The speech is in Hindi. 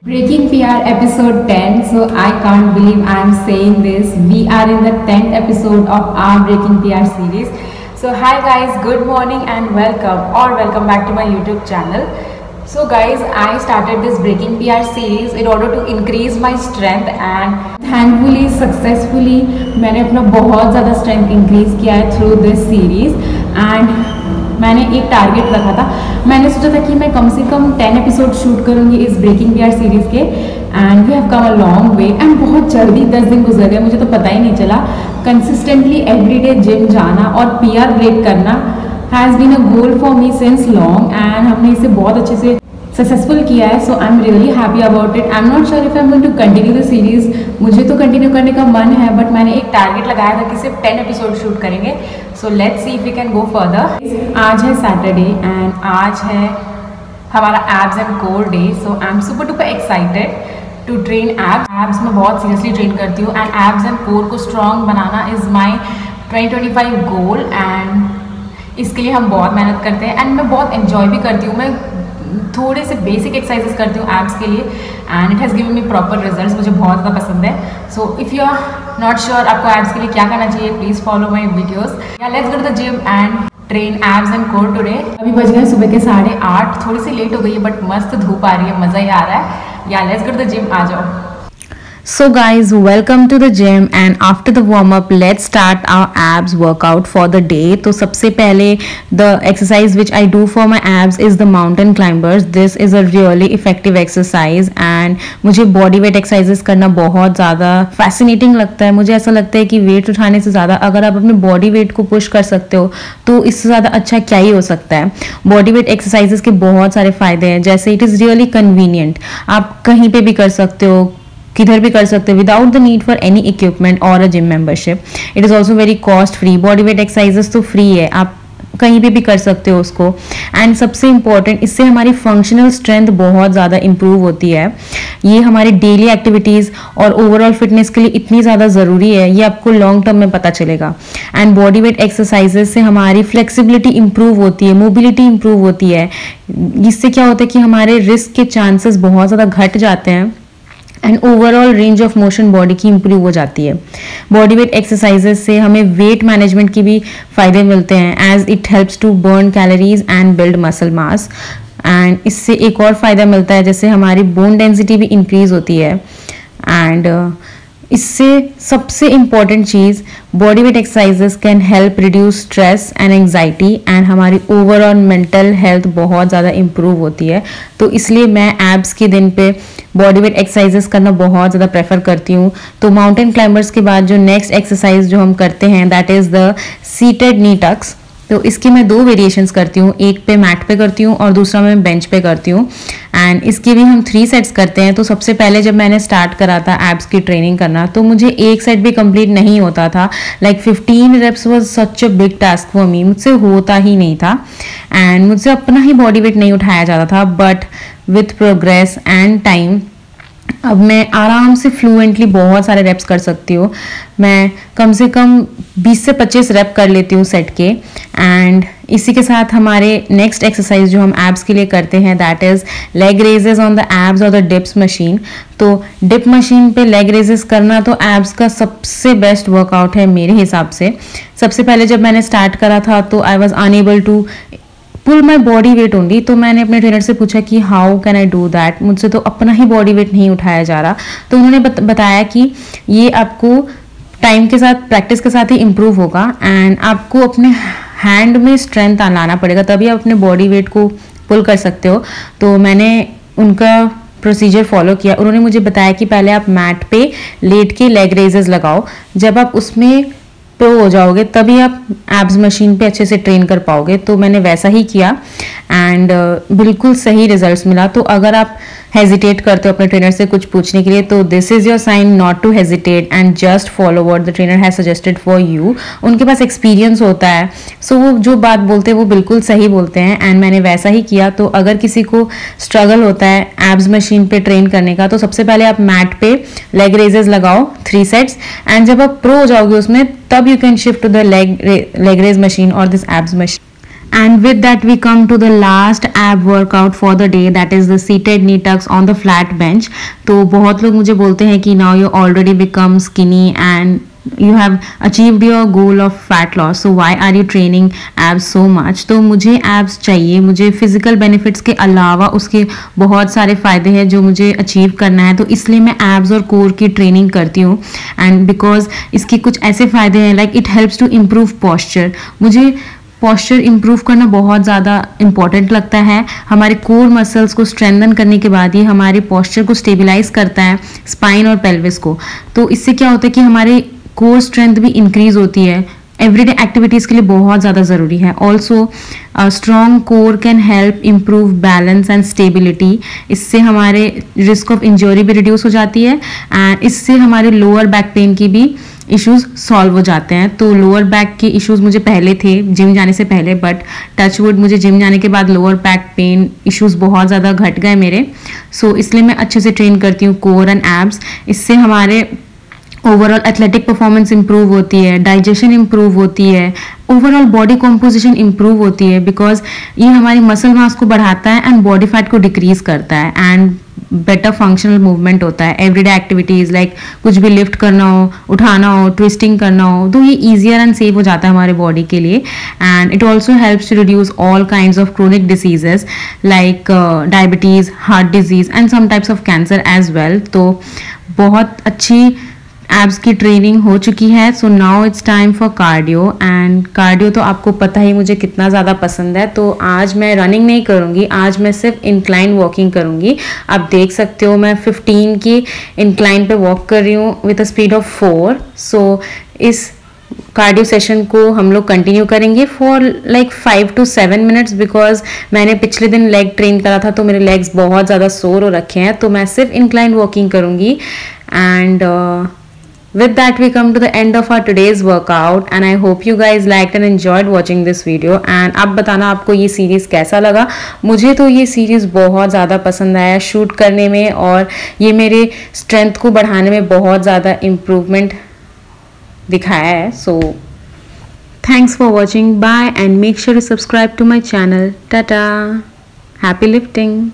Breaking PR episode 10. So I can't believe I am saying this. We are in the 10th episode of our Breaking PR series. So hi guys, good morning and welcome back to my YouTube channel. So guys, I started this Breaking PR series in order to increase my strength and thankfully successfully मैंने अपना बहुत ज़्यादा strength increase किया है through this series and मैंने एक टारगेट रखा था। मैंने सोचा था कि मैं कम से कम 10 एपिसोड शूट करूँगी इस ब्रेकिंग पीआर सीरीज़ के and we have come a long way and बहुत जल्दी 10 दिन गुजर गए, मुझे तो पता ही नहीं चला। कंसिस्टेंटली एवरीडे जिम जाना और पीआर ब्रेक करना has been a goal for me since long and हमने इसे बहुत अच्छे से सक्सेसफुल किया है। So I am really happy about it. I am not sure if I am going to continue the series. मुझे तो कंटिन्यू करने का मन है बट मैंने एक टारगेट लगाया था कि सिर्फ 10 एपिसोड शूट करेंगे। So let's see if we can go further. आज है सैटरडे एंड आज है हमारा abs and core day. So I am super duper excited to train abs मैं बहुत सीरियसली ट्रेन करती हूँ एंड एब्स एंड कोर को स्ट्रॉन्ग बनाना इज़ माई 2025 गोल एंड इसके लिए हम बहुत मेहनत करते हैं एंड मैं बहुत इन्जॉय भी करती हूँ। मैं थोड़े से बेसिक एक्सरसाइजेस करती हूँ एब्स के लिए and it has given me proper results. मुझे बहुत ज़्यादा पसंद है। So if you are not sure आपको एब्स के लिए क्या करना चाहिए, प्लीज़ फॉलो माई वीडियोज़। या let's go to the gym and train abs and core today. अभी बज गए सुबह के 8:30, थोड़ी सी लेट हो गई है बट मस्त धूप आ रही है, मज़ा ही आ रहा है। या let's go to the gym, आ जाओ। So guys, welcome to the gym and after the warm up let's start our abs workout for the day. तो सबसे पहले the exercise which I do for my abs is the mountain climbers. This is a really effective exercise and मुझे body weight exercises करना बहुत ज़्यादा fascinating लगता है। मुझे ऐसा लगता है कि weight उठाने से ज़्यादा अगर आप अपने body weight को push कर सकते हो तो इससे ज़्यादा अच्छा क्या ही हो सकता है। body weight exercises के बहुत सारे फ़ायदे हैं, जैसे it is really convenient, आप कहीं पे भी कर सकते हो, किधर भी कर सकते हो without the need for any equipment और a gym membership. It is also very cost free. Body weight exercises तो फ्री है, आप कहीं पे भी कर सकते हो उसको। एंड सबसे इम्पॉर्टेंट, इससे हमारी फंक्शनल स्ट्रेंथ बहुत ज़्यादा इम्प्रूव होती है। ये हमारी डेली एक्टिविटीज़ और ओवरऑल फिटनेस के लिए इतनी ज़्यादा ज़रूरी है, ये आपको लॉन्ग टर्म में पता चलेगा। एंड बॉडी वेट एक्सरसाइजेस से हमारी फ्लेक्सिबिलिटी इम्प्रूव होती है, मोबिलिटी इम्प्रूव होती है। इससे क्या होता है कि हमारे रिस्क के चांसेस बहुत ज़्यादा घट जाते हैं and overall range of motion body की इम्प्रूव हो जाती है। बॉडी वेट एक्सरसाइजेस से हमें वेट मैनेजमेंट की भी फ़ायदे मिलते हैं as it helps to burn calories and build muscle mass. And इससे एक और फ़ायदा मिलता है, जैसे हमारी बोन डेंसिटी भी इंक्रीज होती है। एंड इससे सबसे important cheese, body weight exercises can help reduce stress and anxiety and हमारी ओवरऑल मेंटल हेल्थ बहुत ज़्यादा इम्प्रूव होती है। तो इसलिए मैं एब्स के दिन पे बॉडी वेट एक्सरसाइजेस करना बहुत ज़्यादा प्रेफर करती हूँ। तो माउंटेन क्लाइंबर्स के बाद जो नेक्स्ट एक्सरसाइज जो हम करते हैं that is the seated knee tucks. तो इसकी मैं 2 वेरिएशंस करती हूँ, एक पे मैट पे करती हूँ और दूसरा मैं बेंच पे करती हूँ। एंड इसके भी हम 3 सेट्स करते हैं। तो सबसे पहले जब मैंने स्टार्ट करा था एब्स की ट्रेनिंग करना तो मुझे एक सेट भी कंप्लीट नहीं होता था। Like 15 reps was such a big task for me, मुझसे होता ही नहीं था एंड मुझसे अपना ही बॉडी वेट नहीं उठाया जाता था। But with progress and time अब मैं आराम से फ्लुएंटली बहुत सारे रेप्स कर सकती हूँ। मैं कम से कम 20 से 25 रेप कर लेती हूँ सेट के। एंड इसी के साथ हमारे नेक्स्ट एक्सरसाइज जो हम एब्स के लिए करते हैं that is leg raises on the abs और द डिप्स मशीन। तो डिप मशीन पे लेग रेजेस करना तो एब्स का सबसे बेस्ट वर्कआउट है मेरे हिसाब से। सबसे पहले जब मैंने स्टार्ट करा था तो I was unable to pull my body weight only. तो मैंने अपने ट्रेनर से पूछा कि how can I do that, मुझसे तो अपना ही बॉडी वेट नहीं उठाया जा रहा। तो उन्होंने बताया कि ये आपको टाइम के साथ प्रैक्टिस के साथ ही इम्प्रूव होगा एंड आपको अपने हैंड में स्ट्रेंथ लाना पड़ेगा तभी आप अपने बॉडी वेट को पुल कर सकते हो। तो मैंने उनका प्रोसीजर फॉलो किया। उन्होंने मुझे बताया कि पहले आप मैट पे लेट के लेग रेजेस लगाओ, जब आप उसमें प्रो हो जाओगे तभी आप एब्स मशीन पे अच्छे से ट्रेन कर पाओगे। तो मैंने वैसा ही किया एंड बिल्कुल सही रिजल्ट्स मिला। तो अगर आप हेजिटेट करते हो अपने ट्रेनर से कुछ पूछने के लिए, तो this is your sign not to hesitate and just follow what the trainer has suggested for you. उनके पास एक्सपीरियंस होता है, सो वो जो बात बोलते हैं वो बिल्कुल सही बोलते हैं, एंड मैंने वैसा ही किया। तो अगर किसी को स्ट्रगल होता है एब्स मशीन पे ट्रेन करने का, तो सबसे पहले आप मैट पे लेग रेजेस लगाओ 3 सेट्स, एंड जब आप प्रो हो जाओगे उसमें, तब you can shift to the leg raise machine और this abs machine. And with that we come to the last ab workout for the day, that is the seated knee tucks on the flat bench. तो बहुत लोग मुझे बोलते हैं कि now you already become skinny and you have achieved your goal of fat loss, so why are you training abs so much? तो मुझे abs चाहिए, मुझे physical benefits के अलावा उसके बहुत सारे फ़ायदे हैं जो मुझे अचीव करना है, तो इसलिए मैं abs और core की ट्रेनिंग करती हूँ। एंड बिकॉज इसके कुछ ऐसे फ़ायदे हैं, like it helps to improve posture। मुझे पॉस्चर इंप्रूव करना बहुत ज़्यादा इंपॉर्टेंट लगता है। हमारे कोर मसल्स को स्ट्रेंथन करने के बाद ये हमारे पॉस्चर को स्टेबलाइज करता है, स्पाइन और पेल्विस को। तो इससे क्या होता है कि हमारे कोर स्ट्रेंथ भी इंक्रीज होती है, एवरीडे एक्टिविटीज़ के लिए बहुत ज़्यादा ज़रूरी है। Also strong core can help improve balance and stability. इससे हमारे रिस्क ऑफ इंजरी भी रिड्यूस हो जाती है, एंड इससे हमारे लोअर बैक पेन की भी इश्यूज सॉल्व हो जाते हैं। तो लोअर बैक के इश्यूज मुझे पहले थे जिम जाने से पहले, बट टच वुड मुझे जिम जाने के बाद लोअर बैक पेन इश्यूज बहुत ज़्यादा घट गए मेरे। सो इसलिए मैं अच्छे से ट्रेन करती हूँ कोर एंड एब्स। इससे हमारे ओवरऑल एथलेटिक परफॉर्मेंस इंप्रूव होती है, डाइजेशन इंप्रूव होती है, ओवरऑल बॉडी कॉम्पोजिशन इंप्रूव होती है, बिकॉज ये हमारी मसल मास को बढ़ाता है एंड बॉडी फैट को डिक्रीज करता है, एंड बेटर फंक्शनल मूवमेंट होता है। एवरीडे एक्टिविटीज़ लाइक कुछ भी लिफ्ट करना हो, उठाना हो, ट्विस्टिंग करना हो, तो ये ईजियर एंड सेफ हो जाता है हमारे बॉडी के लिए। And it also helps to reduce all kinds of chronic diseases like diabetes, heart disease and some types of cancer as well. तो बहुत अच्छी एब्स की ट्रेनिंग हो चुकी है। So now it's time for cardio, and cardio तो आपको पता ही मुझे कितना ज़्यादा पसंद है। तो आज मैं रनिंग नहीं करूँगी, आज मैं सिर्फ इंक्लाइन वॉकिंग करूँगी। आप देख सकते हो मैं 15 की इंक्लाइन पे वॉक कर रही हूँ विद अ स्पीड ऑफ 4। सो इस कार्डियो सेशन को हम लोग कंटिन्यू करेंगे for like 5 to 7 minutes, because मैंने पिछले दिन लेग ट्रेन करा था तो मेरे लेग्स बहुत ज़्यादा सोर हो रखे हैं। तो मैं सिर्फ इंक्लाइन वॉकिंग करूँगी, and with that we come to the end of our today's workout, and I hope you guys liked and enjoyed watching this video। and आप बताना आपको ये सीरीज़ कैसा लगा। मुझे तो ये सीरीज़ बहुत ज़्यादा पसंद आया शूट करने में, और ये मेरे स्ट्रेंथ को बढ़ाने में बहुत ज़्यादा इम्प्रूवमेंट दिखाया है। So thanks for watching, bye, and make sure to subscribe to my channel. टाटा, हैप्पी लिफ्टिंग।